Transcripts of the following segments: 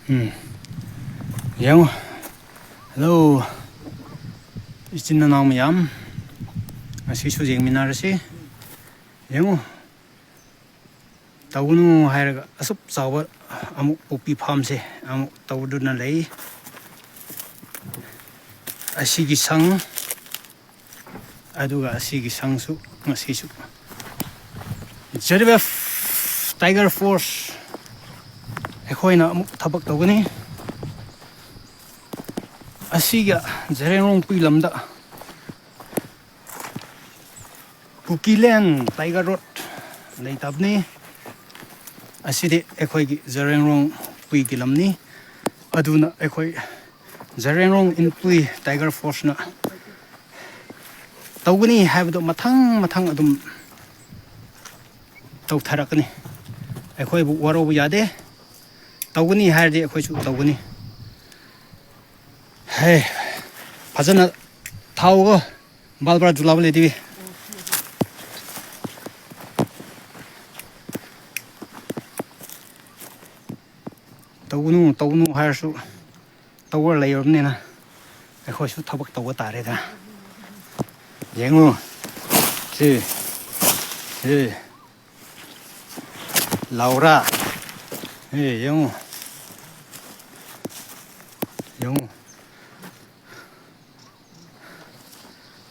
Yang hello isin na naam yam asisu jeng minar si yang taunu hairaga asup chawa amuk popi farm se amuk tawdu na lei asigi sang aduga asigi sangsu ngasisu jeribe tiger force ekhoina amuk thabak tawgani asiga zereng pui lamda Kukilen tiger road lei tabni asidi ekhoi zereng pui gilamni aduna ekhoi zereng in pui tiger force na tawgani habdo mathang adum taw tharakani ekhoi bu waro bu yade tawgani hardi ekhoi chu tawgani hey fazana thawgo balbra julable dibi tawnu harsu tawar layorne na ekhoi su thabak tawga tare da yengu si Laura yengu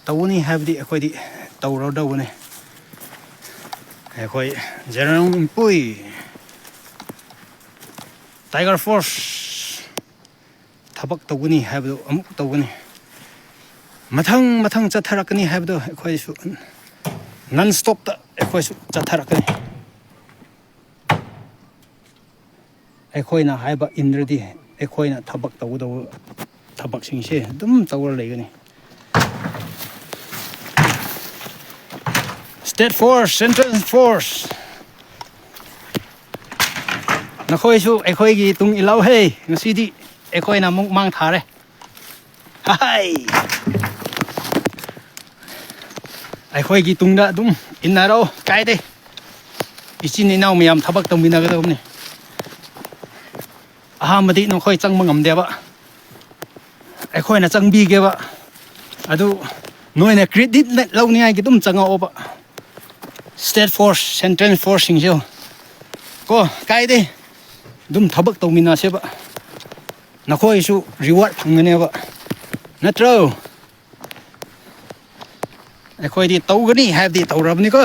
tawni habdi ekhoi di tawro dawne ekhoi zerang pui tiger force thabak tawgani habdo amuk tawgani mathang chatharakani habdo ekhoi su non stop ta ekhoi su chatharakani ekhoi na haiba indradi ekhoi na thabak tawdo thabak singse dum tawra leigani State Force, Central Force. Nakhoi su ekhoi gi tung ilau he ngasidi ekhoi na muk mang thare. Hai. Ekhoi gi tung da dum inaro kai de. Ichin ni naw miyam thabak tong bina ga dum ni. Ahamadi no khoi chang mangam de ba. Ekhoi na chang bi ge ba. Adu noi na credit net lau ni ai gi dum changa oba. State Force, Central Force singjo. Ko kai de dum thabak tawmina se ba. Nakhoi su reward phangane ba. Natro. Ekhoi di tawgani have di tawrabni ko.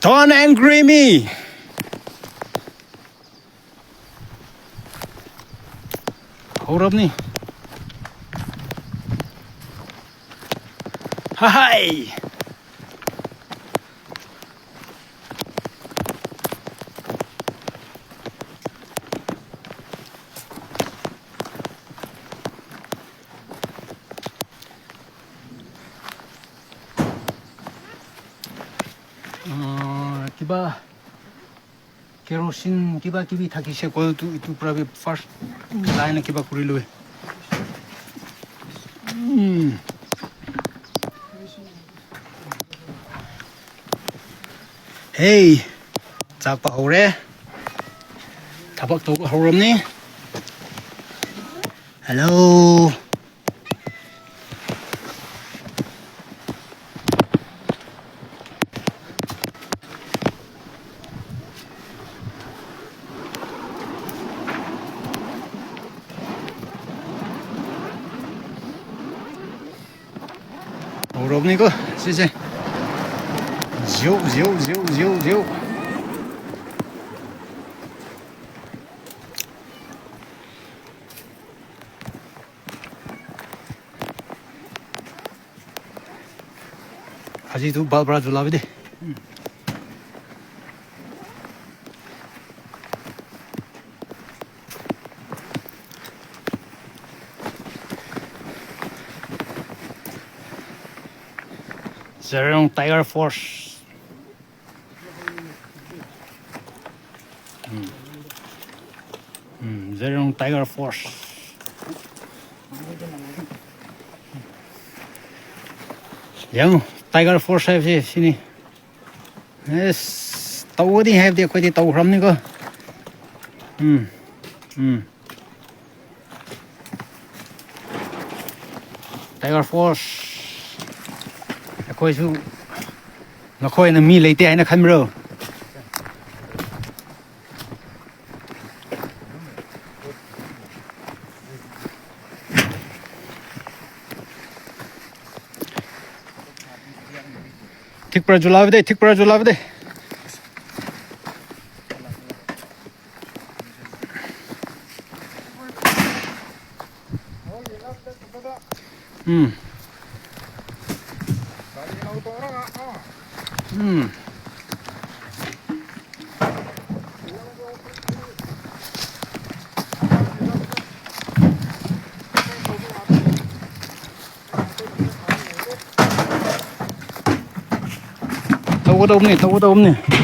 Don't angry me. Horabni. Hi. Kiba kerosene kiba thaki se ko tu prabi first line kiba kurilu hey chak pa hore thabak to horom ni hello Robni ko si Zio Haji tu balbra julabi de Zerong Tiger Force. Zerong Tiger Force. Yang Tiger Force hai sini. Yes, tàu đi hay thì coi thì tàu rắm này cơ. Tiger Force ค่อยสู้เราค่อยน่ะมีเลยแต่ให้นะคันเบอทิกประจุลาไปได้ทิกประจุลาไปได้ตัวดมนี่